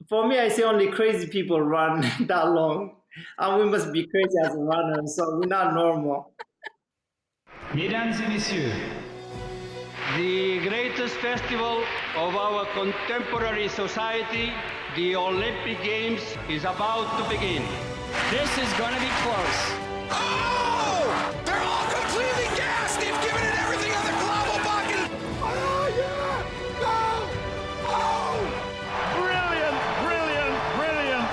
For me, I say only crazy people run that long. And we must be crazy as runners, so we're not normal. Mesdames et messieurs, the greatest festival of our contemporary society, the Olympic Games, is about to begin. This is going to be close. Oh! They're all completely gassed! They've given it everything on the global bucket! Oh, yeah! Go! Oh! Brilliant, brilliant, brilliant.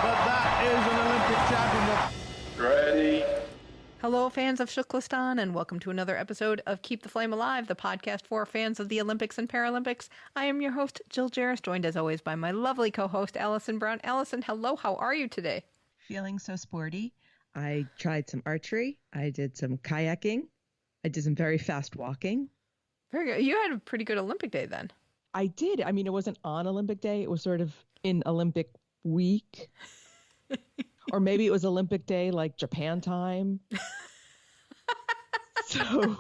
But that is an Olympic championship. Ready. Hello, fans of Shuklistan, and welcome to another episode of Keep the Flame Alive, the podcast for fans of the Olympics and Paralympics. I am your host, Jill Jarris, joined as always by my lovely co-host, Allison Brown. Allison, hello, how are you today? Feeling so sporty. I tried some archery. I did some kayaking. I did some very fast walking. Very good. You had a pretty good Olympic day then. I did. I mean, it wasn't on Olympic Day. It was sort of in Olympic week. Or maybe it was Olympic Day, like Japan time. So,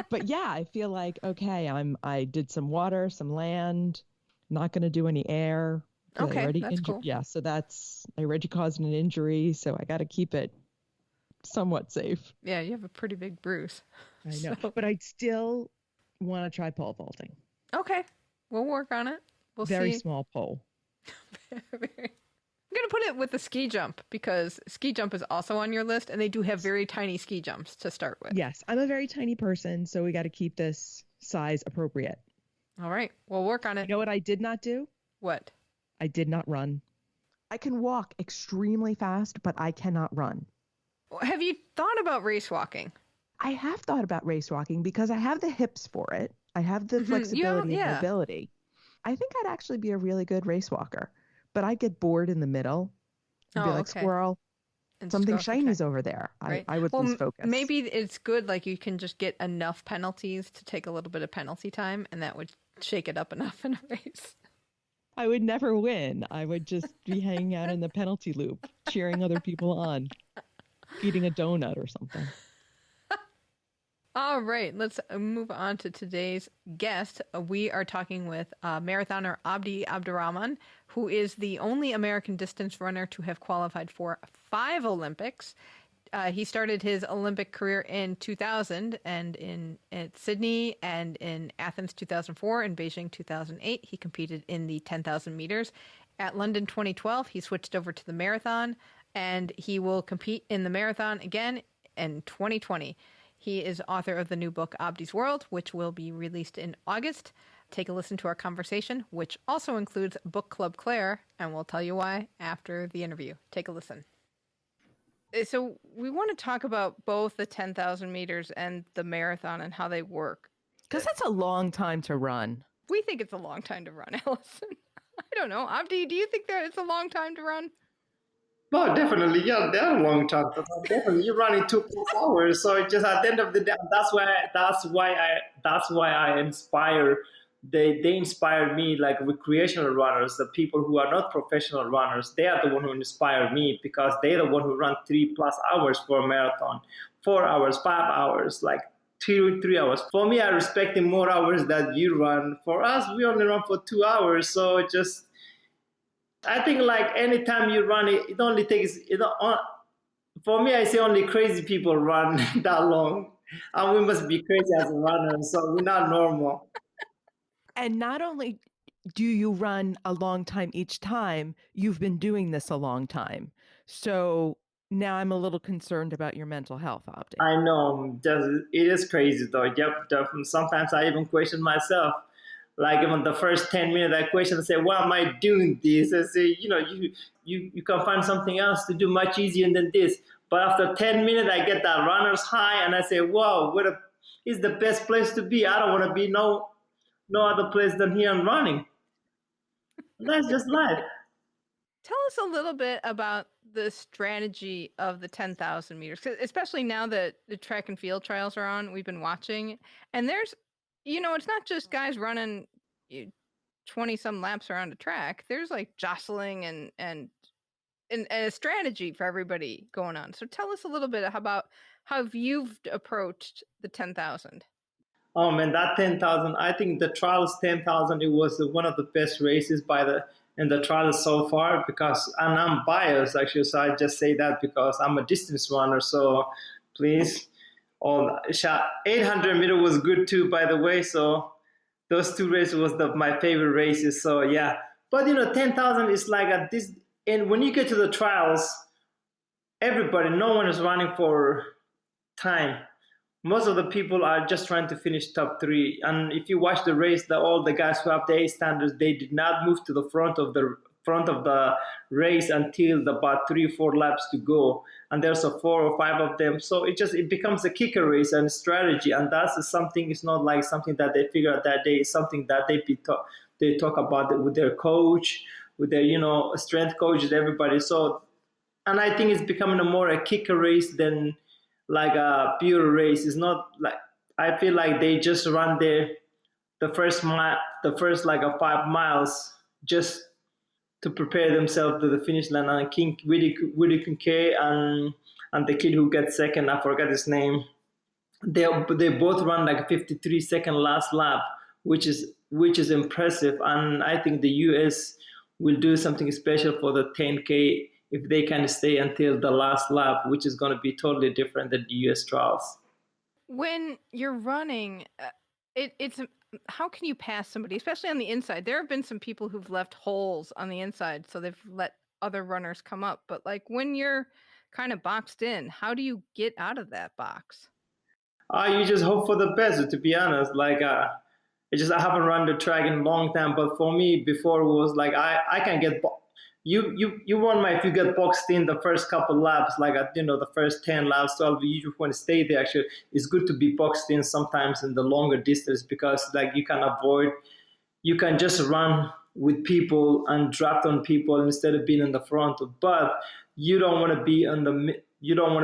but yeah, I feel like, okay, I did some water, some land, not going to do any air. Okay, that's cool. Yeah, so I already caused an injury, so I got to keep it somewhat safe. Yeah, you have a pretty big bruise. I know, but I still want to try pole vaulting. Okay, we'll work on it. We'll see. Very small pole. I'm going to put it with the ski jump because ski jump is also on your list, and they do have very tiny ski jumps to start with. Yes, I'm a very tiny person, so we got to keep this size appropriate. All right, we'll work on it. You know what I did not do? What? I did not run. I can walk extremely fast, but I cannot run. Have you thought about race walking? I have thought about race walking because I have the hips for it. I have the flexibility and mobility. I think I'd actually be a really good race walker, but I'd get bored in the middle and be like, squirrel, and something shiny's over there. Right. I would lose focus. Maybe it's good, like you can just get enough penalties to take a little bit of penalty time, and that would shake it up enough in a race. I would never win. I would just be hanging out in the penalty loop, cheering other people on, eating a donut or something. All right, let's move on to today's guest. We are talking with marathoner Abdi Abdirahman, who is the only American distance runner to have qualified for 5 Olympics. He started his Olympic career in 2000 and at Sydney, and in Athens 2004 and Beijing 2008. He competed in the 10,000 meters. At London 2012, he switched over to the marathon, and he will compete in the marathon again in 2020. He is author of the new book, Abdi's World, which will be released in August. Take a listen to our conversation, which also includes Book Club Claire, and we'll tell you why after the interview. Take a listen. So we want to talk about both the 10,000 meters and the marathon and how they work. Because that's a long time to run. We think it's a long time to run, Allison. I don't know. Abdi, do you think that it's a long time to run? No, definitely. Yeah, they're a long time. Definitely, you're running 2+ hours. So just at the end of the day, that's why I inspire. They inspire me, like recreational runners, the people who are not professional runners. They are the one who inspire me because they're the one who run 3+ hours for a marathon, 4 hours, 5 hours, like 3 hours. For me, I respect the more hours that you run. For us, we only run for 2 hours. So just, I think like anytime you run, it only takes, for me, I say only crazy people run that long. And we must be crazy as runners, so we're not normal. And not only do you run a long time each time, you've been doing this a long time. So now I'm a little concerned about your mental health, Abdi. I know. It is crazy though. Yep. Sometimes I even question myself. Like even the first 10 minutes, I question and say, why am I doing this? I say, you can find something else to do much easier than this. But after 10 minutes, I get that runner's high and I say, wow, it's the best place to be. I don't want to be no other place than here and running. That's just life. Tell us a little bit about the strategy of the 10,000 meters, especially now that the track and field trials are on. We've been watching, and there's, it's not just guys running 20 some laps around a track. There's like jostling and a strategy for everybody going on. So tell us a little bit about how you've approached the 10,000. Oh man, that 10,000, I think the trials 10,000, it was one of the best races by the in the trials so far, and I'm biased actually, so I just say that because I'm a distance runner. So please, 800 meter was good too, by the way. So those two races was my favorite races. So yeah, but 10,000 is like at this, and when you get to the trials, no one is running for time. Most of the people are just trying to finish top 3. And if you watch the race, all the guys who have the A standards, they did not move to the front of the race until about 3-4 laps to go. And there's 4 or 5 of them. So it becomes a kicker race and strategy. And that's something. It's not like something that they figure out that day. It's something that they talk about it with their coach, with their strength coaches, everybody. So, and I think it's becoming a kicker race than like a pure race. Is not like, I feel like they just run the first like 5 miles just to prepare themselves to the finish line. And Willie Kincaid and the kid who gets second, I forgot his name, they both run like a 53-second last lap, which is impressive. And I think the US will do something special for the 10K if they can stay until the last lap, which is going to be totally different than the US trials. When you're running, it's how can you pass somebody, especially on the inside? There have been some people who've left holes on the inside, so they've let other runners come up. But like when you're kind of boxed in, how do you get out of that box? You just hope for the best, to be honest. Like, I haven't run the track in a long time, but for me, before it was like, I can get, you won't mind if you get boxed in the first couple laps, like the first 10 laps, 12. You just want to stay there. Actually, it's good to be boxed in sometimes in the longer distance, because like you can just run with people and draft on people instead of being in the front. But you don't want to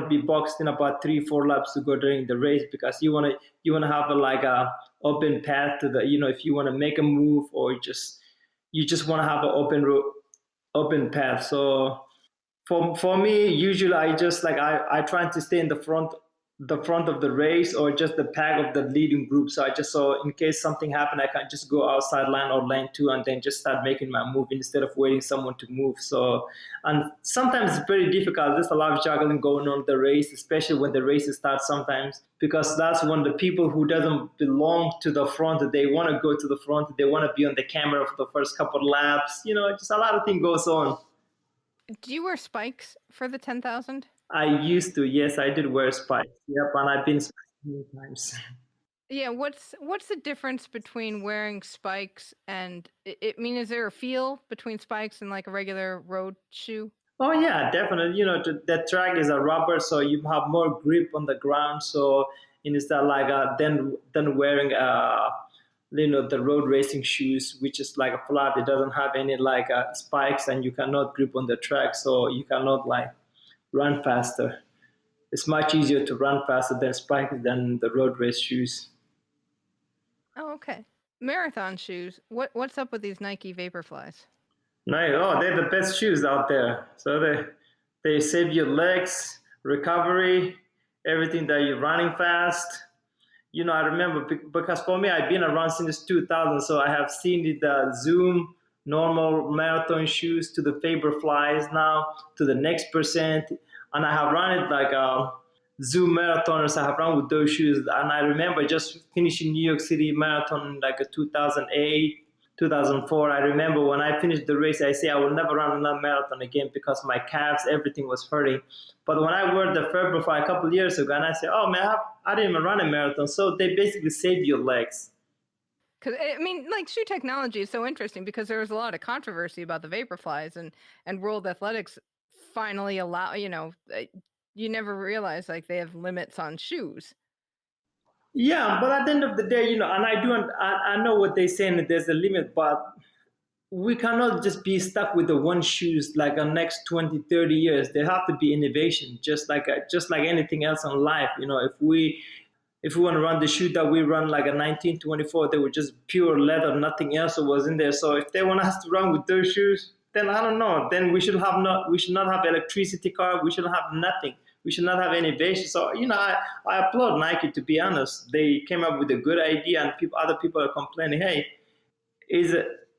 be boxed in about 3-4 laps to go during the race, because you want to have a open path to the, if you want to make a move, or you just want to have an open path. So for me, usually I try to stay in the front of the race, or just the pack of the leading group. So in case something happened, I can just go outside line or lane 2 and then just start making my move instead of waiting someone to move. So, and sometimes it's very difficult. There's a lot of juggling going on in the race, especially when the race starts sometimes, because that's when the people who doesn't belong to the front, they want to go to the front. They want to be on the camera for the first couple of laps. Just a lot of things goes on. Do you wear spikes for the 10,000? I used to, yes, I did wear spikes. Yep, and I've been spiked many times. Yeah, what's the difference between wearing spikes and is there a feel between spikes and like a regular road shoe? Oh yeah, definitely. The track is a rubber, so you have more grip on the ground. So instead like than wearing the road racing shoes, which is like a flat. It doesn't have any spikes, and you cannot grip on the track, so you cannot run faster. It's much easier to run faster than spikes than the road race shoes. Oh, okay. Marathon shoes. What's up with these Nike Vaporflies? No, they're the best shoes out there. So they save your legs, recovery, everything that you're running fast. I remember, because for me, I've been around since 2000, so I have seen the Zoom normal marathon shoes to the Vaporflies now, to the Next Percent. And I have run it Zoom marathoners. I have run with those shoes. And I remember just finishing New York City Marathon in 2008, 2004. I remember when I finished the race, I say I will never run another marathon again, because my calves, everything was hurting. But when I wore the Vaporfly a couple of years ago, and I said, oh man, I didn't even run a marathon. So they basically save your legs. Because shoe technology is so interesting, because there was a lot of controversy about the Vaporflies, and World Athletics finally allow, you never realize they have limits on shoes. Yeah, but at the end of the day, and I know what they're saying, that there's a limit, but we cannot just be stuck with the one shoes the next 20, 30 years. There have to be innovation, just like anything else in life. If we want to run the shoe that we run a 1924, they were just pure leather, nothing else was in there. So if they want us to run with those shoes, then I don't know. Then we should not have electricity car. We should have nothing. We should not have innovation. So I applaud Nike, to be honest. They came up with a good idea, and other people are complaining, hey,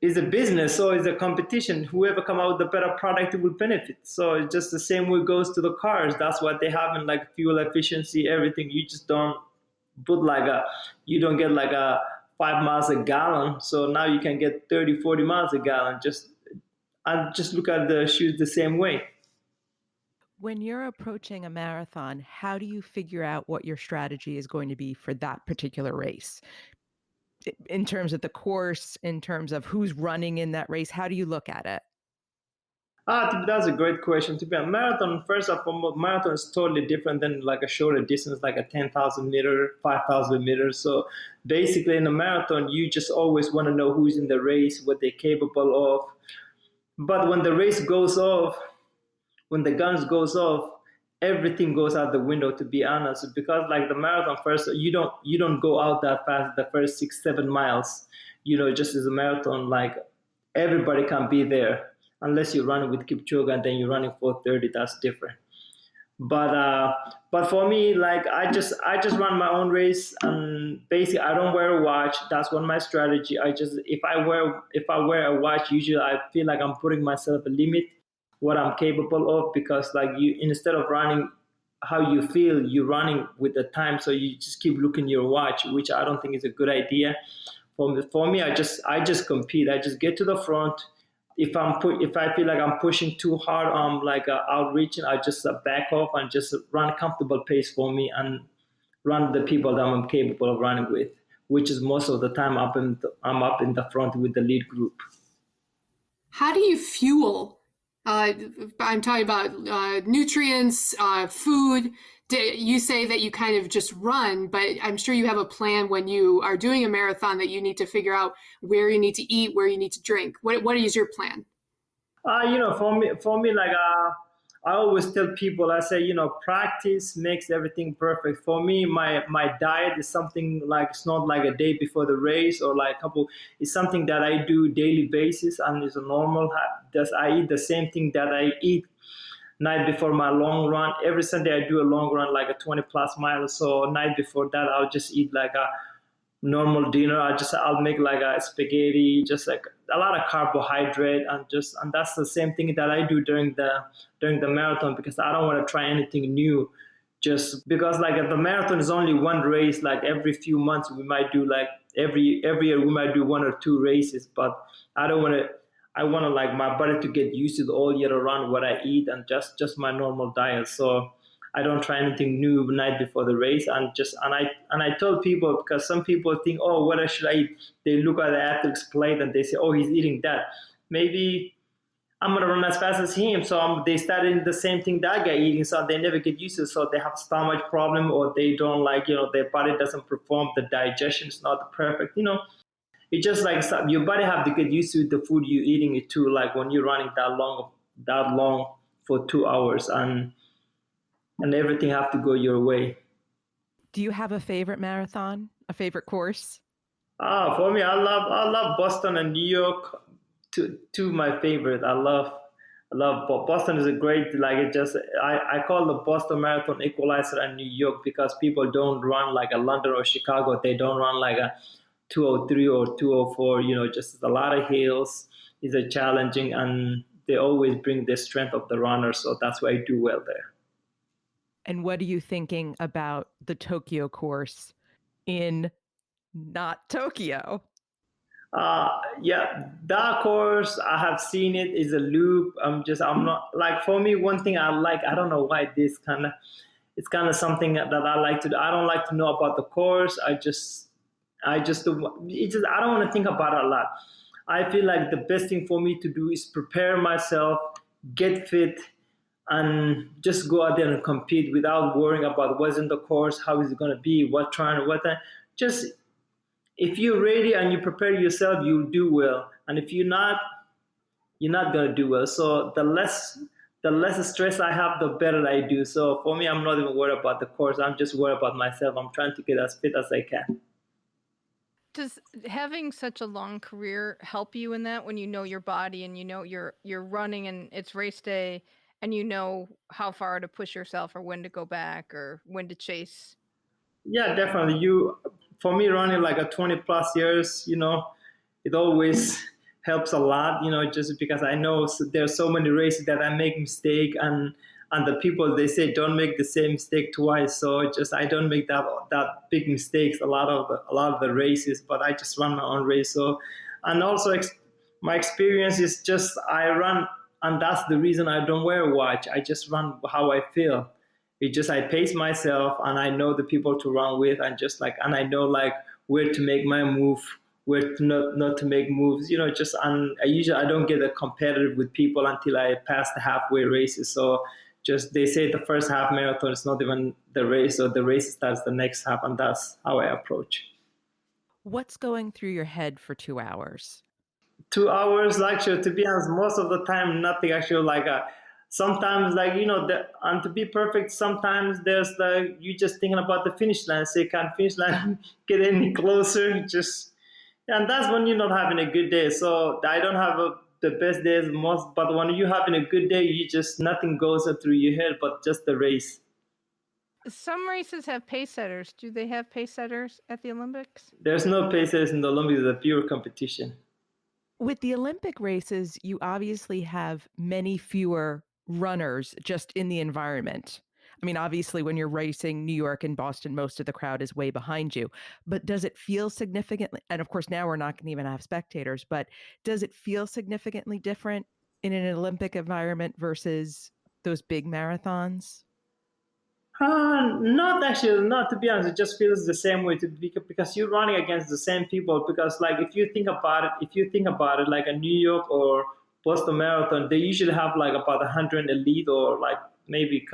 it's a business, so it's a competition. Whoever come out with a better product will benefit. So it's just the same way goes to the cars. That's what they have in like fuel efficiency, everything. You just don't put you don't get like a 5 miles a gallon. So now you can get 30, 40 miles a gallon. And just look at the shoes the same way. When you're approaching a marathon, how do you figure out what your strategy is going to be for that particular race? In terms of the course, in terms of who's running in that race, how do you look at it? That's a great question. To be a marathon, first of all, marathon is totally different than like a shorter distance, like a 10,000 meter, 5,000 meters. So basically in a marathon, you just always want to know who's in the race, what they're capable of. But when the race goes off, when the guns goes off, everything goes out the window, to be honest, because like the marathon, first you don't go out that fast the first 6-7 miles, just as a marathon, like everybody can be there unless you're running with Kipchoge and then you're running 4:30. That's different. But for me, like I just run my own race, and basically I don't wear a watch. That's one of my strategy. If I wear a watch, usually I feel like I'm putting myself a limit what I'm capable of, because like you, instead of running how you feel, you're running with the time, so you just keep looking your watch, which I don't think is a good idea. For me, I just compete. I just get to the front. If I feel like I'm pushing too hard, outreaching, I just back off and just run comfortable pace for me and run the people that I'm capable of running with, which is most of the time I'm up in the front with the lead group. How do you fuel? I'm talking about nutrients, food. You say that you kind of just run, but I'm sure you have a plan when you are doing a marathon that you need to figure out where you need to eat, where you need to drink. What is your plan? For me, like I always tell people, I say, practice makes everything perfect. For me, my diet is something like, it's not like a day before the race or like it's something that I do daily basis, and it's a normal. I eat the same thing that I eat night before my long run. Every Sunday I do a long run, like a 20 plus miles. So night before that, I'll just eat like a normal dinner. I'll make like a spaghetti, just like a lot of carbohydrate, and that's the same thing that I do during the marathon, because I don't want to try anything new. Just because like the marathon is only one race, like every few months we might do like every year we might do 1 or 2 races, but I don't want to. I want to like my body to get used to the all year around what I eat and just my normal diet. So I don't try anything new the night before the race, and I tell people, because some people think, oh, what should I eat? They look at the athlete's plate and they say, oh, he's eating that. Maybe I'm gonna run as fast as him. So they start eating the same thing that guy eating, so they never get used to it. So they have stomach problem, or they don't like, their body doesn't perform. The digestion is not perfect. It's just like your body have to get used to the food you're eating it too. Like when you're running that long for 2 hours, and everything have to go your way. Do you have a favorite marathon, a favorite course? For me, I love Boston and New York. Two my favorite. I love Boston is a great, like it just I call the Boston Marathon equalizer and New York, because people don't run like a London or Chicago. They don't run like a 203 or 204. Just a lot of hills. Is a challenging, and they always bring the strength of the runner. So that's why I do well there. And what are you thinking about the Tokyo course in not Tokyo? Yeah, that course, I have seen it, is a loop. I'm not like, for me, one thing I like, I don't know why it's kind of something that I like to do. I don't like to know about the course. I don't want to think about it a lot. I feel like the best thing for me to do is prepare myself, get fit, and just go out there and compete without worrying about what's in the course, how is it going to be, just if you're ready and you prepare yourself, you'll do well. And if you're not going to do well. So the less stress I have, the better I do. So for me, I'm not even worried about the course. I'm just worried about myself. I'm trying to get as fit as I can. Does having such a long career help you in that, when you know your body and you're running and it's race day and you know how far to push yourself or when to go back or when to chase? Yeah, definitely. For me, running like a 20 plus years, it always helps a lot, just because I know there's so many races that I make mistake, and the people, they say don't make the same mistake twice. So just I don't make that big mistakes a lot of the races, but I just run my own race. So, and also my experience is just I run, and that's the reason I don't wear a watch. I just run how I feel. It just I pace myself, and I know the people to run with, and and I know like where to make my move, where to not to make moves. And I don't get competitive with people until I pass the halfway races. So just they say the first half marathon is not even the race, or the race starts the next half, and that's how I approach. What's going through your head for 2 hours? 2 hours, actually, to be honest, most of the time nothing. Actually, sometimes, and to be perfect, sometimes there's you just thinking about the finish line, so you can't finish line get any closer. And that's when you're not having a good day. So I don't have the best days most, but when you're having a good day, you just nothing goes through your head but just the race. Some races have pace setters. Do they have pace setters at the Olympics? There's no pace setters in the Olympics. It's a pure competition. With the Olympic races, you obviously have many fewer runners just in the environment. I mean, obviously, when you're racing New York and Boston, most of the crowd is way behind you. But does it feel significantly? And of course, now we're not going to even have spectators. But does it feel significantly different in an Olympic environment versus those big marathons? Not actually. Not, to be honest. It just feels the same way because you're running against the same people. Because if you think about it, like a New York or Boston Marathon, they usually have about 100 elite, or maybe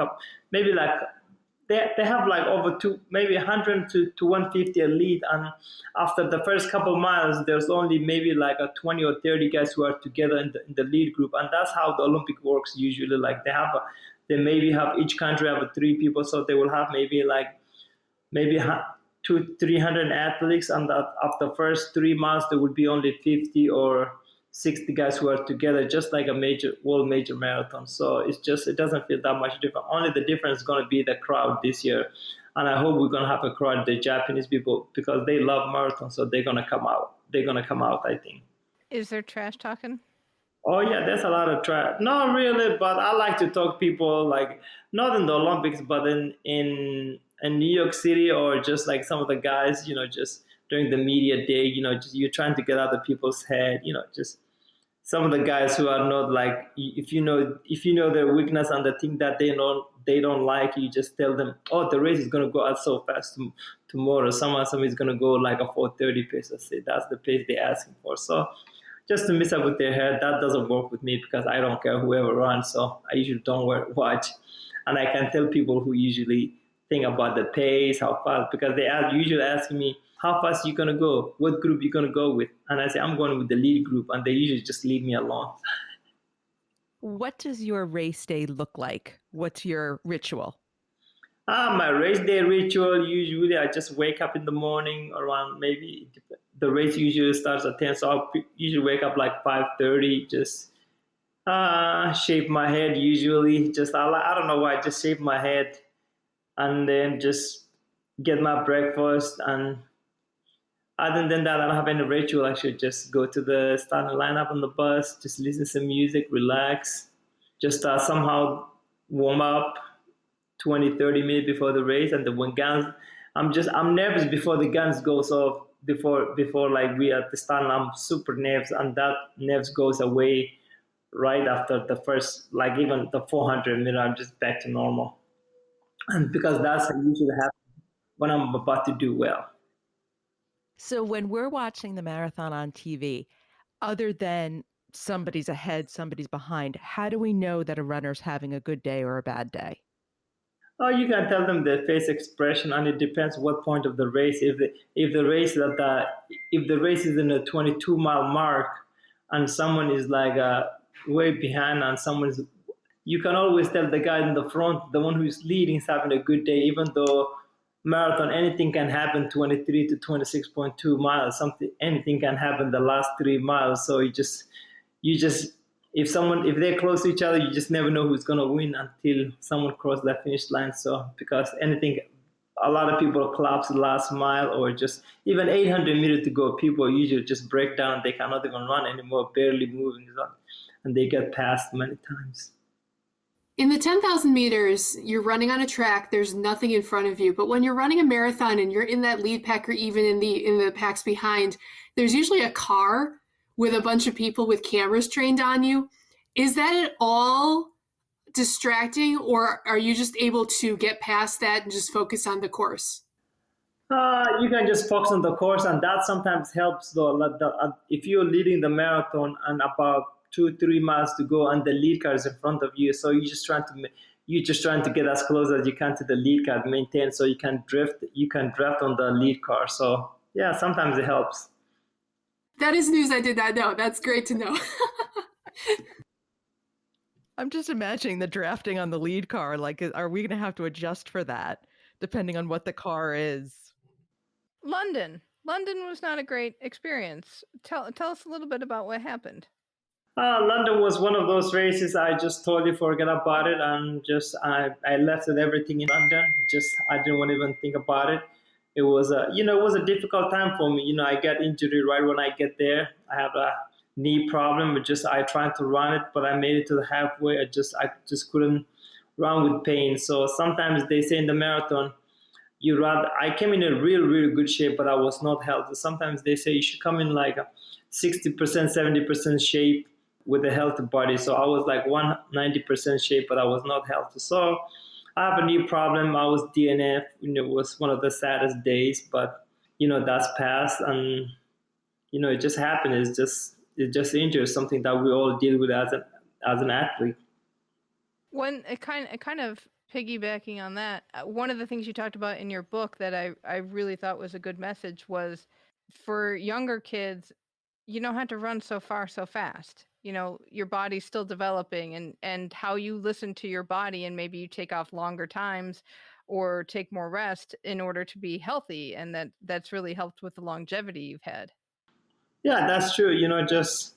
they have over maybe 100 to 150 elite, and after the first couple miles, there's only maybe a 20 or 30 guys who are together in the lead group, and that's how the Olympic works usually. They maybe have each country have 3 people, so they will have maybe 200-300 athletes, and after the first 3 miles there would be only 50 or 60 guys who are together, just like a major marathon. So it doesn't feel that much different. Only the difference is going to be the crowd this year, and I hope we're going to have a crowd, the Japanese people, because they love marathon, so they're going to come out. I think. Is there trash talking? Oh yeah, there's a lot of trash. Not really, but I like to talk people, not in the Olympics, but in New York City, or just some of the guys, just during the media day, just you're trying to get out of people's head, just some of the guys who are not if you know their weakness and the thing that they don't like, you just tell them, oh, the race is going to go out so fast tomorrow. Somebody's going to go a 4:30 pace. I say that's the pace they're asking for. So just to mess up with their head, that doesn't work with me, because I don't care whoever runs. So I usually don't watch, and I can tell people who usually think about the pace, how fast, because they usually asking me, how fast you gonna go? What group you gonna go with? And I say, I'm going with the lead group, and they usually just leave me alone. What does your race day look like? What's your ritual? My race day ritual, usually I just wake up in the morning around, maybe the race usually starts at 10, so I'll usually wake up 5:30, just shave my head usually. Just I don't know why, I just shave my head, and then just get my breakfast, and other than that, I don't have any ritual. I should just go to the starting lineup on the bus, just listen to music, relax, just somehow warm up 20-30 minutes before the race. And then when guns, I'm nervous before the guns goes off, before we at the start, I'm super nervous, and that nerves goes away right after the first, even the 400 minutes, I'm just back to normal. And because that's usually happens when I'm about to do well. So when we're watching the marathon on TV, other than somebody's ahead, somebody's behind, how do we know that a runner's having a good day or a bad day? Oh, you can tell them the face expression, and it depends what point of the race. If the race is in a 22-mile mark, and someone is way behind, and you can always tell the guy in the front, the one who's leading, is having a good day, even though marathon, anything can happen, 23 to 26.2 miles, anything can happen the last 3 miles. So you just if they're close to each other, you just never know who's going to win until someone crosses that finish line. So because a lot of people collapse the last mile, or just even 800 meters to go. People usually just break down. They cannot even run anymore, barely moving, and they get passed many times. In the 10,000 meters, you're running on a track. There's nothing in front of you. But when you're running a marathon and you're in that lead pack, or even in the packs behind, there's usually a car with a bunch of people with cameras trained on you. Is that at all distracting, or are you just able to get past that and just focus on the course? You can just focus on the course, and that sometimes helps though. If you're leading the marathon and about 2-3 miles to go, and the lead car is in front of you, so you're just trying to get as close as you can to the lead car, maintain, so you can drift on the lead car. So yeah, sometimes it helps. That is news I did not know. That's great to know. I'm just imagining the drafting on the lead car. Like, are we going to have to adjust for that depending on what the car is? London was not a great experience. Tell us a little bit about what happened. London was one of those races I just totally forgot about it, and just I left everything in London. I didn't want to even think about it. It was a difficult time for me. I get injured right when I get there. I have a knee problem, but I tried to run it, but I made it to the halfway. I just couldn't run with pain. So sometimes they say in the marathon, I came in a really good shape, but I was not healthy. Sometimes they say you should come in like a 60%, 70% shape with a healthy body. So I was like 190% shape, but I was not healthy. So I have a knee problem. I was DNF. It was one of the saddest days, but that's past, and it just happened. It's just injury, something that we all deal with as an athlete. When it kind of piggybacking on that, one of the things you talked about in your book that I really thought was a good message was, for younger kids, you don't have to run so far so fast. Your body's still developing, and how you listen to your body, and maybe you take off longer times or take more rest in order to be healthy, and that's really helped with the longevity you've had. Yeah, that's true. Just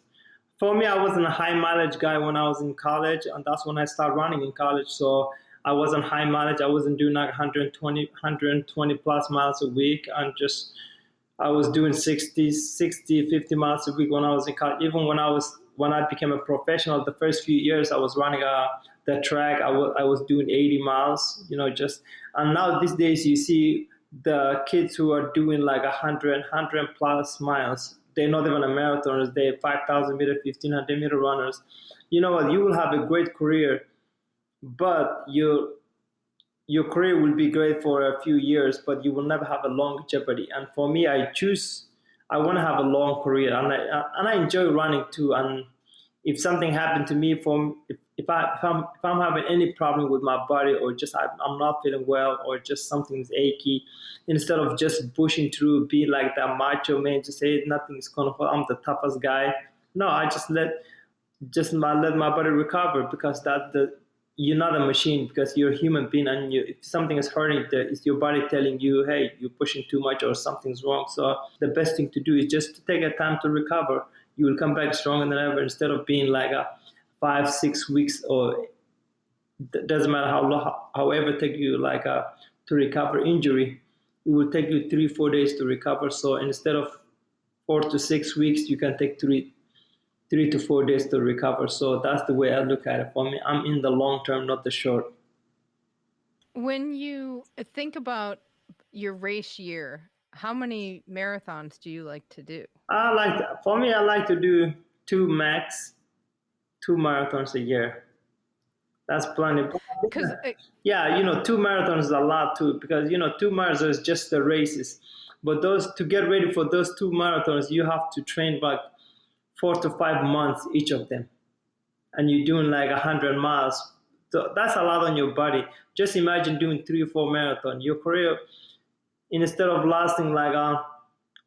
for me, I wasn't a high mileage guy when I was in college, and that's when I started running in college. So I wasn't high mileage. I wasn't doing like 120 plus miles a week, and I was doing 60, 50 miles a week when I was in college. Even when I became a professional, the first few years I was running the track, I was doing 80 miles, and now these days you see the kids who are doing like 100 plus miles. They're not even a marathoners. They're 5,000 meter, 1,500 meter runners. You know what? You will have a great career, but your career will be great for a few years, but you will never have a longevity. And for me, I want to have a long career, and I enjoy running too. And if something happened to me, if I'm having any problem with my body, or just I'm not feeling well, or just something's achy, instead of just pushing through, be like that macho man, just say nothing's gonna fall, I'm the toughest guy. No, I just let my body recover, because you're not a machine, because you're a human being, and if something is hurting, it's your body telling you, hey, you're pushing too much or something's wrong. So the best thing to do is just to take a time to recover. You will come back stronger than ever, instead of being like a 5-6 weeks, or it doesn't matter how long, however take you to recover injury. It will take you 3-4 days to recover. So instead of 4 to 6 weeks, you can take 3 to 4 days to recover. So that's the way I look at it. For me, I'm in the long term, not the short. When you think about your race year, how many marathons do you like to do? I like to do 2 marathons a year. That's plenty. Because 2 marathons is a lot too, because 2 marathons is just the races. But to get ready for those 2 marathons, you have to train like 4 to 5 months each of them, and you're doing like 100 miles. So that's a lot on your body. Just imagine doing 3 or 4 marathons. Your career, instead of lasting like a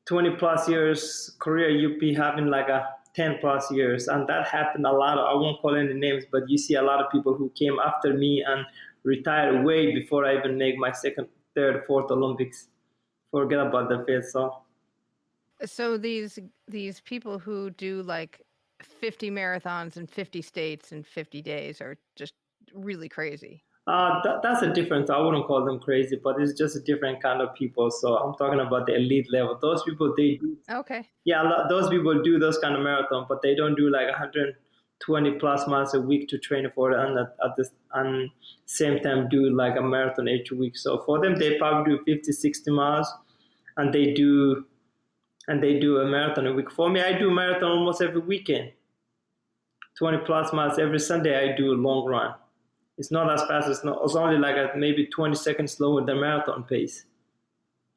20 plus years career, you'd be having like a 10 plus years. And that happened a lot. I won't call any names, but you see a lot of people who came after me and retired way before I even make my 2nd, 3rd, 4th Olympics. Forget about the 5th. So these people who do like 50 marathons in 50 states in 50 days are just really crazy. That's a difference. I wouldn't call them crazy, but it's just a different kind of people. So I'm talking about the elite level. Those people, they do. Okay. Yeah, those people do those kind of marathon, but they don't do like 120 plus miles a week to train for it, and at the same time do like a marathon each week. So for them, they probably do 50, 60 miles, and they do a marathon a week. For me, I do marathon almost every weekend. 20 plus miles every Sunday. I do a long run. It's not as fast. It's only like maybe 20 seconds slower than marathon pace.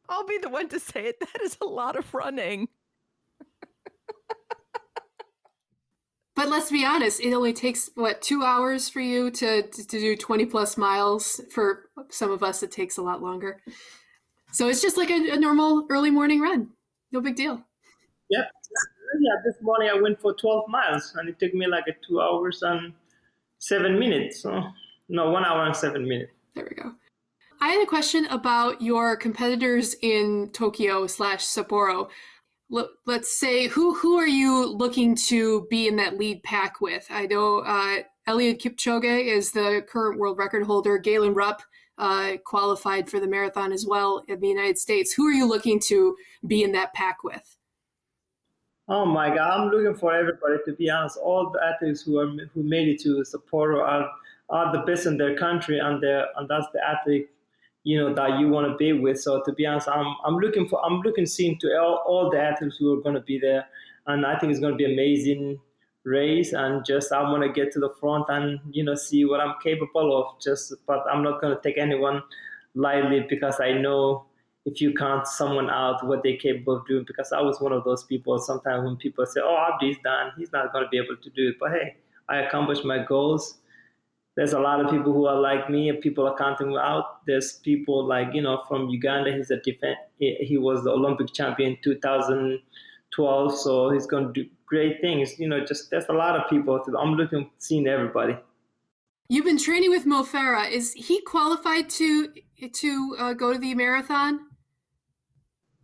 I'll be the one to say it. That is a lot of running. But let's be honest, it only takes, 2 hours for you to do 20 plus miles. For some of us, it takes a lot longer. So it's just like a normal early morning run. No big deal. Yep. Yeah, this morning I went for 12 miles, and it took me like 2 hours and 7 minutes. So, no, 1 hour and 7 minutes. There we go. I had a question about your competitors in Tokyo / Sapporo. Let's say, who are you looking to be in that lead pack with? I know Eliud Kipchoge is the current world record holder. Galen Rupp qualified for the marathon as well in the United States. Who are you looking to be in that pack with? Oh my God, I'm looking for everybody, to be honest. All the athletes who made it to Sapporo are the best in their country, and that's the athlete that you want to be with. So to be honest, I'm looking seeing to all the athletes who are going to be there, and I think it's going to be an amazing race. And just I want to get to the front and see what I'm capable of. But I'm not going to take anyone lightly, because I know if you count someone out, what they're capable of doing. Because I was one of those people. Sometimes when people say, "Oh, Abdi's done, he's not going to be able to do it," but hey, I accomplished my goals. There's a lot of people who are like me, and people are counting me out. There's people like, from Uganda. He was the Olympic champion in 2012, so he's going to do great things. There's a lot of people. I'm seeing everybody. You've been training with Mo Farah. Is he qualified to go to the marathon?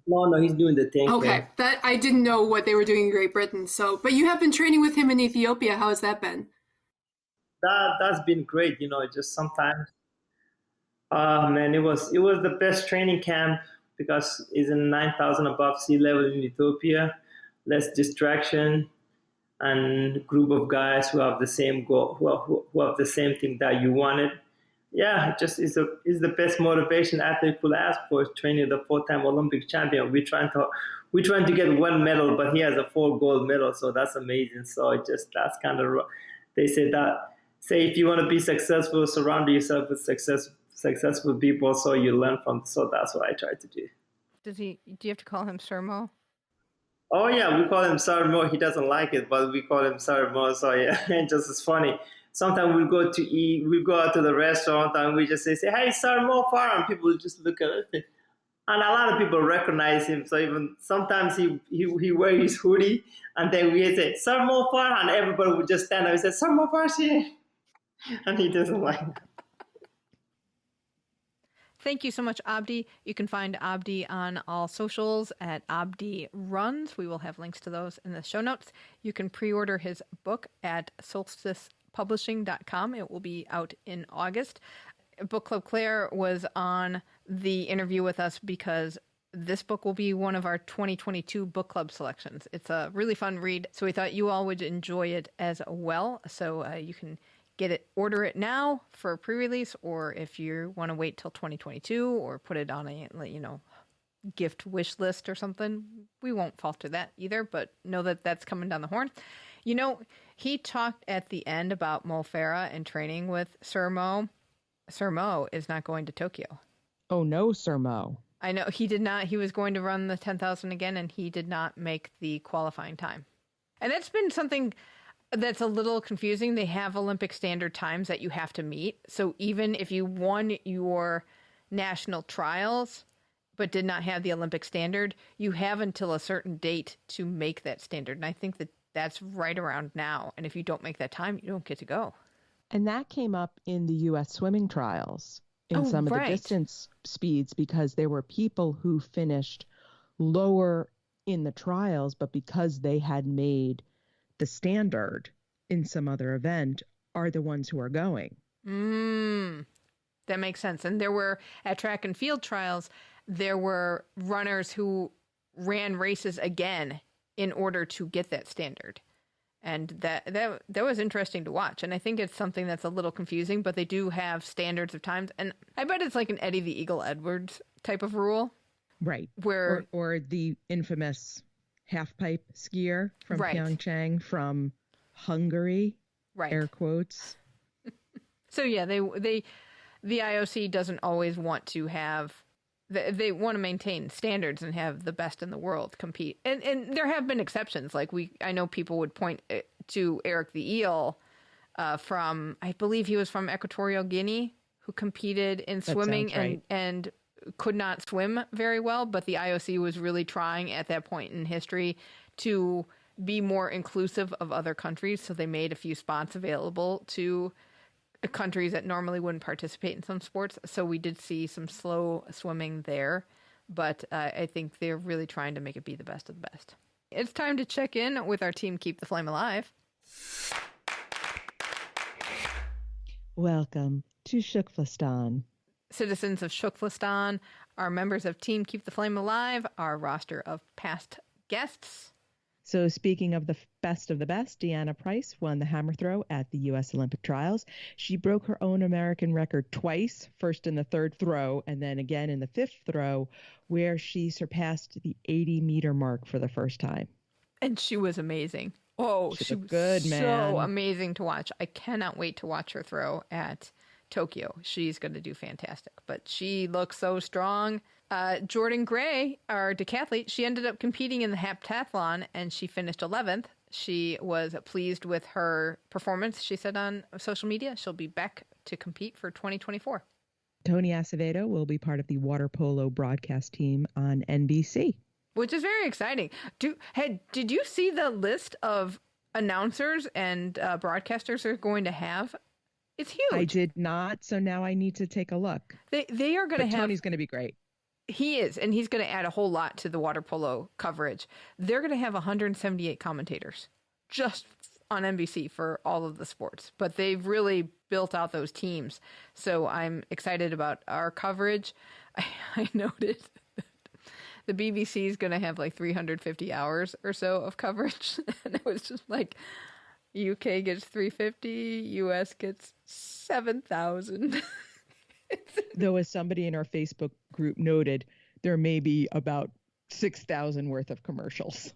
No, he's doing the thing. Okay, that I didn't know what they were doing in Great Britain. So, but you have been training with him in Ethiopia. How has that been? That's been great. Just sometimes, man, it was the best training camp, because it's in 9,000 above sea level in Ethiopia, less distraction, and group of guys who have the same goal, who have the same thing that you wanted. Yeah, it just is the best motivation athlete could ask for, training the 4-time Olympic champion. We're trying to get one medal, but he has a 4 gold medal, so that's amazing. So that's kind of, they say if you want to be successful, surround yourself with successful people, so you learn from. So that's what I try to do. Do you have to call him Sir Mo? Oh yeah, we call him Sir Mo. He doesn't like it, but we call him Sir Mo. So yeah, it's funny. Sometimes we go to eat, we go out to the restaurant, and we just say, "Hey, Sir Mo Farah," and people just look at it. And a lot of people recognize him. So even sometimes he wears his hoodie, and then we say, "Sir Mo Farah," and everybody would just stand up and say, "Sir Mo Farah's here," and he doesn't like that. Thank you so much, Abdi. You can find Abdi on all socials at Abdi Runs. We will have links to those in the show notes. You can pre-order his book at solsticepublishing.com. It will be out in August. Book Club Claire was on the interview with us because this book will be one of our 2022 book club selections. It's a really fun read, so we thought you all would enjoy it as well. So you can order it now for a pre-release, or if you want to wait till 2022 or put it on a, gift wish list or something, we won't falter that either, but know that that's coming down the horn. He talked at the end about Mo Farah and training with Sir Mo. Sir Mo is not going to Tokyo. Oh no, Sir Mo. I know he did not. He was going to run the 10,000 again, and he did not make the qualifying time. And that's been something that's a little confusing. They have Olympic standard times that you have to meet. So even if you won your national trials but did not have the Olympic standard, you have until a certain date to make that standard. And I think that that's right around now. And if you don't make that time, you don't get to go. And that came up in the U.S. swimming trials in some of the distance speeds, because there were people who finished lower in the trials, but because they had made the standard in some other event, are the ones who are going. That makes sense. And there were, at track and field trials, there were runners who ran races again in order to get that standard. And that was interesting to watch. And I think it's something that's a little confusing, but they do have standards of times. And I bet it's like an Eddie the Eagle Edwards type of rule. Right. Where or the infamous half-pipe skier from Pyeongchang from Hungary, air quotes. So yeah, the IOC doesn't always want to have, they want to maintain standards and have the best in the world compete. And there have been exceptions. Like I know people would point to Eric the Eel from, I believe he was from Equatorial Guinea, who competed in swimming and could not swim very well. But the IOC was really trying at that point in history to be more inclusive of other countries. So they made a few spots available to countries that normally wouldn't participate in some sports. So we did see some slow swimming there, but I think they're really trying to make it be the best of the best. It's time to check in with our team Keep the Flame Alive. Welcome to Shukflastan. Citizens of Shukflastan are members of Team Keep the Flame Alive, our roster of past guests. So speaking of the best, DeAnna Price won the hammer throw at the U.S. Olympic trials. She broke her own American record twice, first in the third throw and then again in the fifth throw, where she surpassed the 80-meter mark for the first time. And she was amazing. Oh, she was good, man. So amazing to watch. I cannot wait to watch her throw at Tokyo. She's going to do fantastic, but she looks so strong. Jordan Gray, our decathlete, she ended up competing in the heptathlon and she finished 11th. She was pleased with her performance. She said on social media she'll be back to compete for 2024. Tony Azevedo will be part of the water polo broadcast team on NBC. Which is very exciting. Did you see the list of announcers and broadcasters they're going to have? It's huge. I did not, so now I need to take a look. They are going to have... Tony's going to be great. He is, and he's going to add a whole lot to the water polo coverage. They're going to have 178 commentators just on NBC for all of the sports, but they've really built out those teams. So I'm excited about our coverage. I noted that the BBC is going to have like 350 hours or so of coverage, and it was just like UK gets 350, US gets 7,000. Though, as somebody in our Facebook group noted, there may be about 6,000 worth of commercials.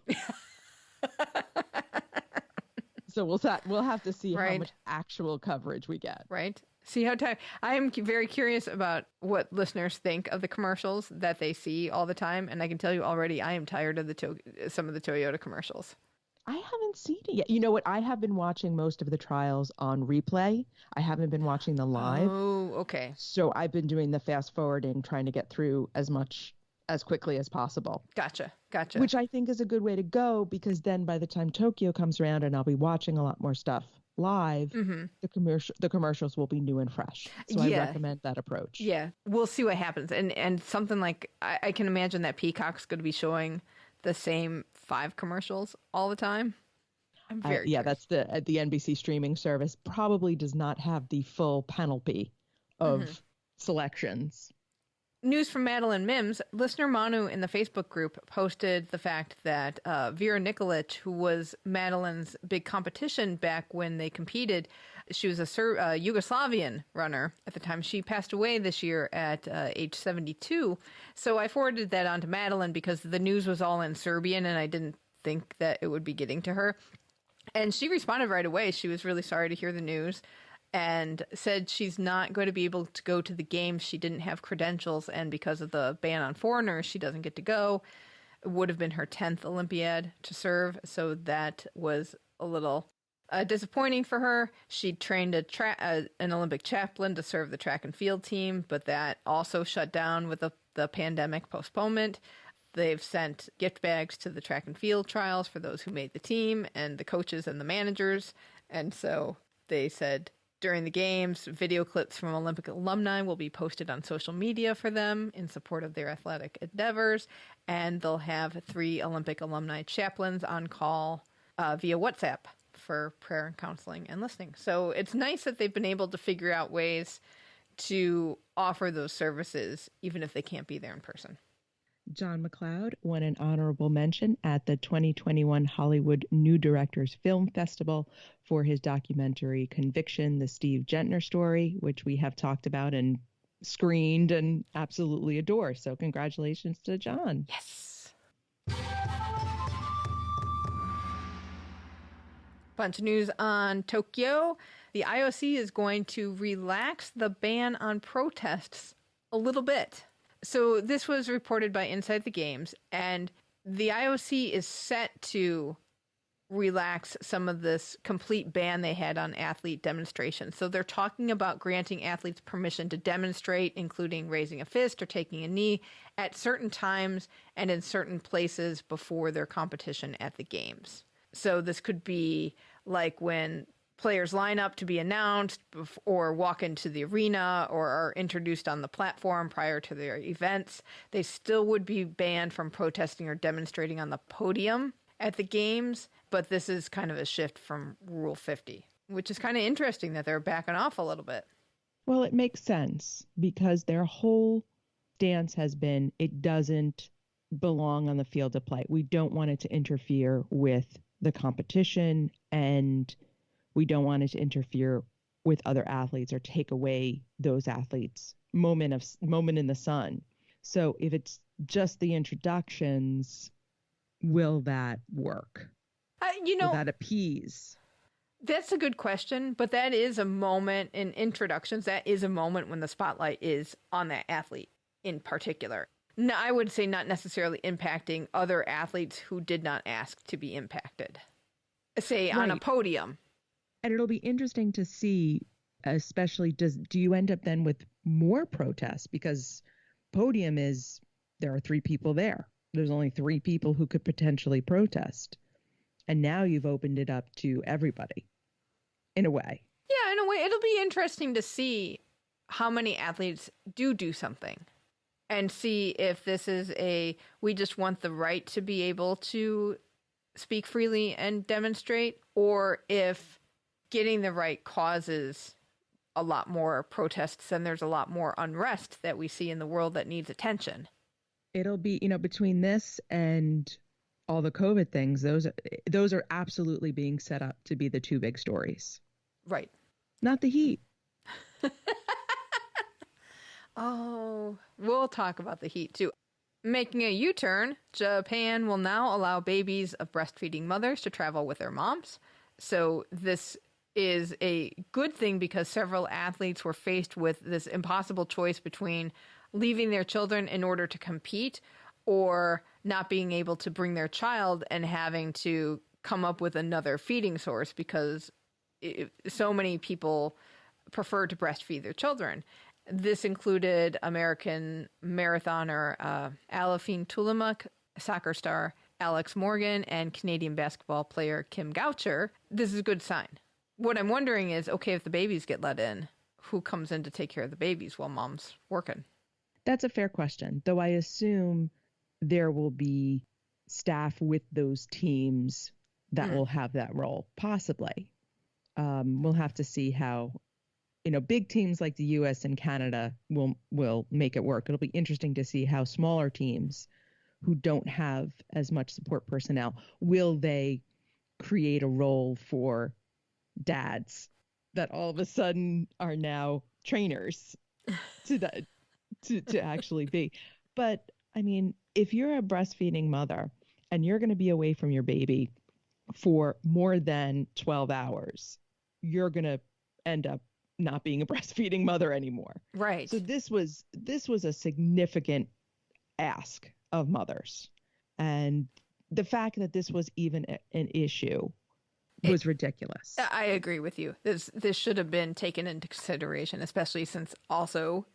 So we'll have to see how much actual coverage we get. Right. See how tired. I am very curious about what listeners think of the commercials that they see all the time, and I can tell you already, I am tired of some of the Toyota commercials. I haven't seen it yet. You know what? I have been watching most of the trials on replay. I haven't been watching them live. Oh, okay. So I've been doing the fast forwarding, trying to get through as quickly as possible. Gotcha. Which I think is a good way to go, because then by the time Tokyo comes around and I'll be watching a lot more stuff live, the commercials will be new and fresh. So I recommend that approach. Yeah. We'll see what happens. And something like, I can imagine that Peacock's going to be showing the same 5 commercials all the time. I'm very curious. That's the NBC streaming service probably does not have the full panoply of selections. News from Madeline Mims. Listener Manu in the Facebook group posted the fact that Vera Nikolic, who was Madeline's big competition back when they competed, she was a Yugoslavian runner at the time. She passed away this year at age 72. So I forwarded that on to Madeline because the news was all in Serbian and I didn't think that it would be getting to her. And she responded right away. She was really sorry to hear the news and said she's not going to be able to go to the games. She didn't have credentials, and because of the ban on foreigners, she doesn't get to go. It would have been her 10th Olympiad to serve, so that was a little disappointing for her. She trained an Olympic chaplain to serve the track and field team, but that also shut down with the pandemic postponement. They've sent gift bags to the track and field trials for those who made the team and the coaches and the managers, and so they said during the games, video clips from Olympic alumni will be posted on social media for them in support of their athletic endeavors. And they'll have 3 Olympic alumni chaplains on call via WhatsApp for prayer and counseling and listening. So it's nice that they've been able to figure out ways to offer those services, even if they can't be there in person. John MacLeod won an honorable mention at the 2021 Hollywood New Directors Film Festival for his documentary Conviction, the Steve Gentner story, which we have talked about and screened and absolutely adore. So congratulations to John. Yes. Bunch of news on Tokyo. The IOC is going to relax the ban on protests a little bit. So this was reported by Inside the Games, and the IOC is set to relax some of this complete ban they had on athlete demonstrations. So they're talking about granting athletes permission to demonstrate, including raising a fist or taking a knee at certain times and in certain places before their competition at the games. So this could be like when players line up to be announced or walk into the arena or are introduced on the platform prior to their events. They still would be banned from protesting or demonstrating on the podium at the games, but this is kind of a shift from Rule 50, which is kind of interesting that they're backing off a little bit. Well, it makes sense because their whole stance has been it doesn't belong on the field of play. We don't want it to interfere with the competition, and we don't want it to interfere with other athletes or take away those athletes' moment in the sun. So if it's just the introductions, will that work? Will that appease? That's a good question, but that is a moment in introductions. That is a moment when the spotlight is on that athlete in particular. No, I would say not necessarily impacting other athletes who did not ask to be impacted, say on a podium. And it'll be interesting to see, especially do you end up then with more protests? Because podium is, there are 3 people there. There's only 3 people who could potentially protest. And now you've opened it up to everybody, in a way. Yeah, in a way. It'll be interesting to see how many athletes do something and see if this is we just want the right to be able to speak freely and demonstrate, or if getting the right causes a lot more protests and there's a lot more unrest that we see in the world that needs attention. It'll be, between this and all the COVID things, those are absolutely being set up to be the 2 big stories. Right. Not the heat. Oh, we'll talk about the heat too. Making a U-turn, Japan will now allow babies of breastfeeding mothers to travel with their moms. So this is a good thing because several athletes were faced with this impossible choice between leaving their children in order to compete or not being able to bring their child and having to come up with another feeding source because so many people prefer to breastfeed their children. This included American marathoner Alafine Tulimak, soccer star Alex Morgan, and Canadian basketball player Kim Goucher. This is a good sign. What I'm wondering is, okay, if the babies get let in, who comes in to take care of the babies while mom's working? That's a fair question, though I assume there will be staff with those teams that will have that role, possibly. We'll have to see how, big teams like the U.S. and Canada will make it work. It'll be interesting to see how smaller teams who don't have as much support personnel, will they create a role for dads that all of a sudden are now trainers to actually be. But I mean, if you're a breastfeeding mother and you're going to be away from your baby for more than 12 hours, you're going to end up not being a breastfeeding mother anymore. Right. So this was a significant ask of mothers. And the fact that this was even an issue was ridiculous. I agree with you. This should have been taken into consideration, especially since also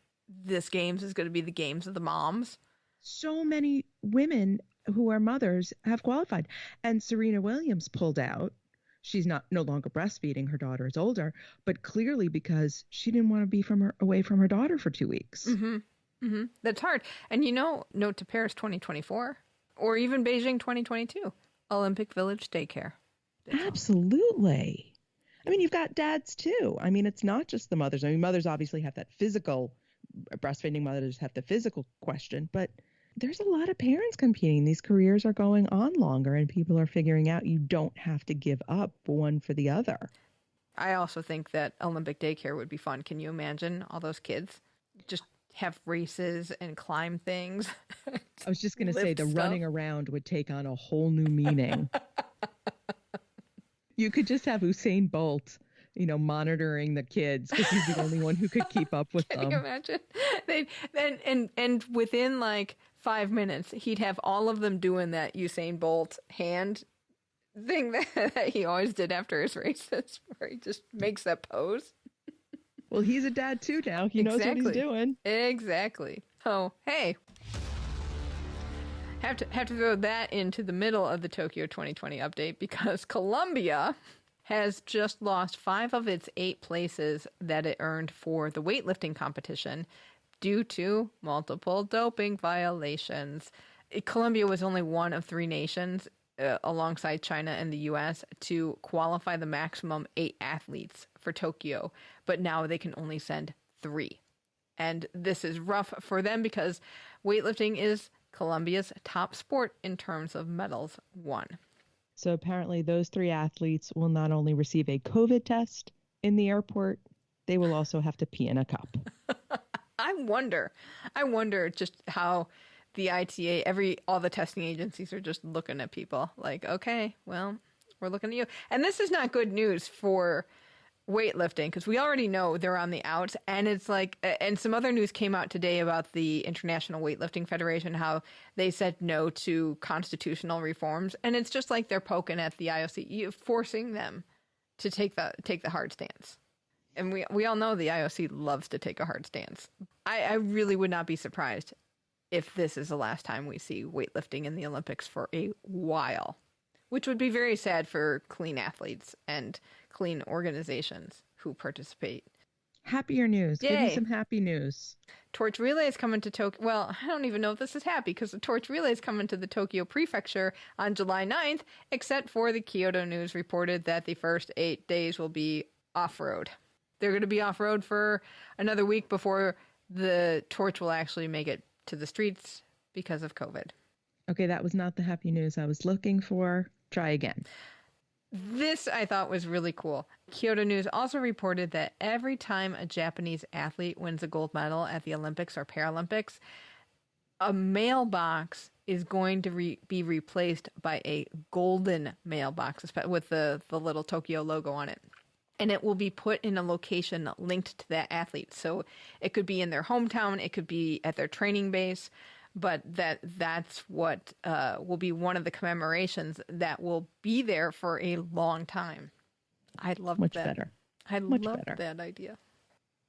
this games is going to be the games of the moms. So many women who are mothers have qualified. And Serena Williams pulled out. She's no longer breastfeeding. Her daughter is older, but clearly because she didn't want to be away from her daughter for 2 weeks. Mm-hmm. Mm-hmm. That's hard. And note to Paris 2024 or even Beijing 2022, Olympic Village daycare. Absolutely. I mean, you've got dads too. I mean, it's not just the mothers. I mean, mothers obviously have that physical, breastfeeding mothers have the physical question, but there's a lot of parents competing. These careers are going on longer and people are figuring out you don't have to give up one for the other. I also think that Olympic daycare would be fun. Can you imagine all those kids just have races and climb things? I was just going to say the running around would take on a whole new meaning. You could just have Usain Bolt, monitoring the kids because he's the only one who could keep up with them. Can you imagine? And within like 5 minutes, he'd have all of them doing that Usain Bolt hand thing that he always did after his races, where he just makes that pose. Well, he's a dad too now. He knows what he's doing. Exactly. Oh, hey. Have to throw that into the middle of the Tokyo 2020 update because Colombia has just lost 5 of its 8 places that it earned for the weightlifting competition due to multiple doping violations. Colombia was only one of 3 nations alongside China and the U.S. to qualify the maximum 8 athletes for Tokyo, but now they can only send 3. And this is rough for them because weightlifting is Colombia's top sport in terms of medals won. So apparently those 3 athletes will not only receive a COVID test in the airport, they will also have to pee in a cup. I wonder just how the ITA, all the testing agencies are just looking at people like, okay, well, we're looking at you. And this is not good news for weightlifting because we already know they're on the outs. And it's like, and some other news came out today about the International Weightlifting Federation, how they said no to constitutional reforms. And it's just like they're poking at the IOC, forcing them to take the hard stance. And we all know the IOC loves to take a hard stance. I really would not be surprised if this is the last time we see weightlifting in the Olympics for a while, which would be very sad for clean athletes and clean organizations who participate. Happier news. Yay. Give me some happy news. Torch relay is coming to Tokyo. Well, I don't even know if this is happy because the torch relay is coming to the Tokyo prefecture on July 9th, except for the Kyoto News reported that the first 8 days will be off-road. They're going to be off-road for another week before the torch will actually make it to the streets because of COVID. Okay, that was not the happy news I was looking for. Try again. This I thought was really cool. Kyoto News also reported that every time a Japanese athlete wins a gold medal at the Olympics or Paralympics, a mailbox is going to be replaced by a golden mailbox with the little Tokyo logo on it. And it will be put in a location linked to that athlete. So it could be in their hometown, it could be at their training base, but that's what will be one of the commemorations that will be there for a long time. I love that. Much better. I love that idea.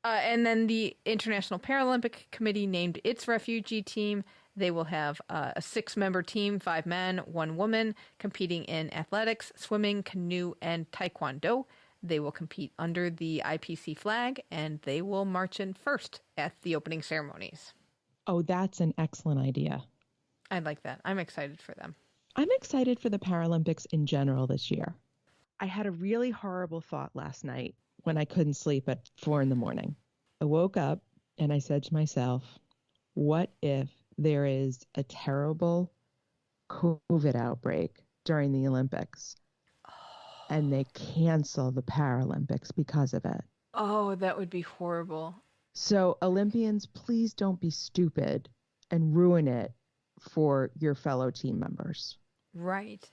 And then the International Paralympic Committee named its refugee team. They will have a 6-member team, 5 men, 1 woman, competing in athletics, swimming, canoe, and taekwondo. They will compete under the IPC flag, and they will march in first at the opening ceremonies. Oh, that's an excellent idea. I like that. I'm excited for them. I'm excited for the Paralympics in general this year. I had a really horrible thought last night when I couldn't sleep at 4 a.m. I woke up and I said to myself, what if there is a terrible COVID outbreak during the Olympics and they cancel the Paralympics because of it? Oh, that would be horrible. So Olympians, please don't be stupid and ruin it for your fellow team members. Right.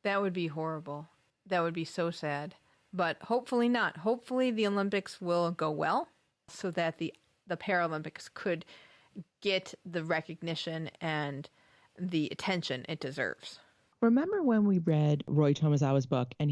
That would be horrible. That would be so sad. But hopefully not. Hopefully the Olympics will go well so that the Paralympics could get the recognition and the attention it deserves. Remember when we read Roy Tomazawa's book and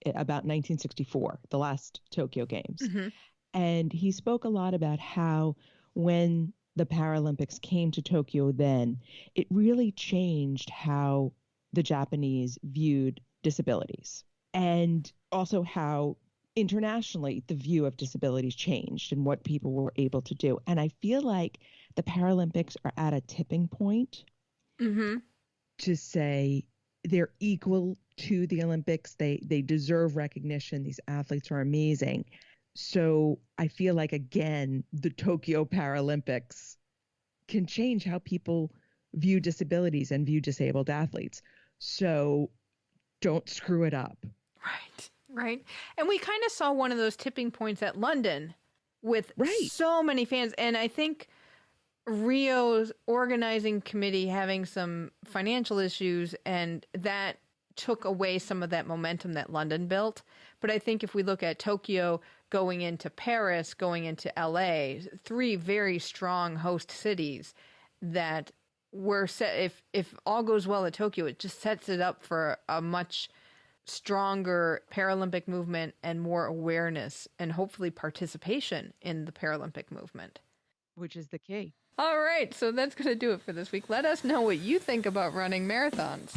about 1964, the last Tokyo Games? Mm-hmm. And he spoke a lot about how when the Paralympics came to Tokyo then, it really changed how the Japanese viewed disabilities, and also how internationally the view of disabilities changed and what people were able to do. And I feel like the Paralympics are at a tipping point to say they're equal to the Olympics. They deserve recognition. These athletes are amazing. So I feel like, again, the Tokyo Paralympics can change how people view disabilities and view disabled athletes. So don't screw it up. Right. And we kind of saw one of those tipping points at London with so many fans. And I think Rio's organizing committee having some financial issues, and that took away some of that momentum that London built. But I think if we look at Tokyo going into Paris, going into LA, 3 very strong host cities that were set, if all goes well at Tokyo, it just sets it up for a much stronger Paralympic movement and more awareness and hopefully participation in the Paralympic movement. Which is the key. All right, so that's going to do it for this week. Let us know what you think about running marathons.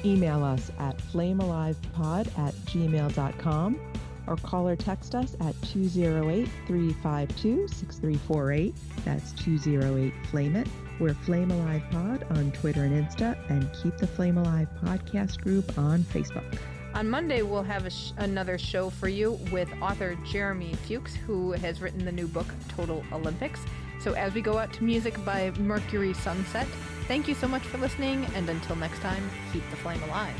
Email us at flamealivepod@gmail.com or call or text us at 208-352-6348. That's 208-FLAME-IT. We're Flame Alive Pod on Twitter and Insta, and keep the Flame Alive podcast group on Facebook. On Monday, we'll have another show for you with author Jeremy Fuchs, who has written the new book, Total Olympics. So as we go out to music by Mercury Sunset, thank you so much for listening, and until next time, keep the flame alive.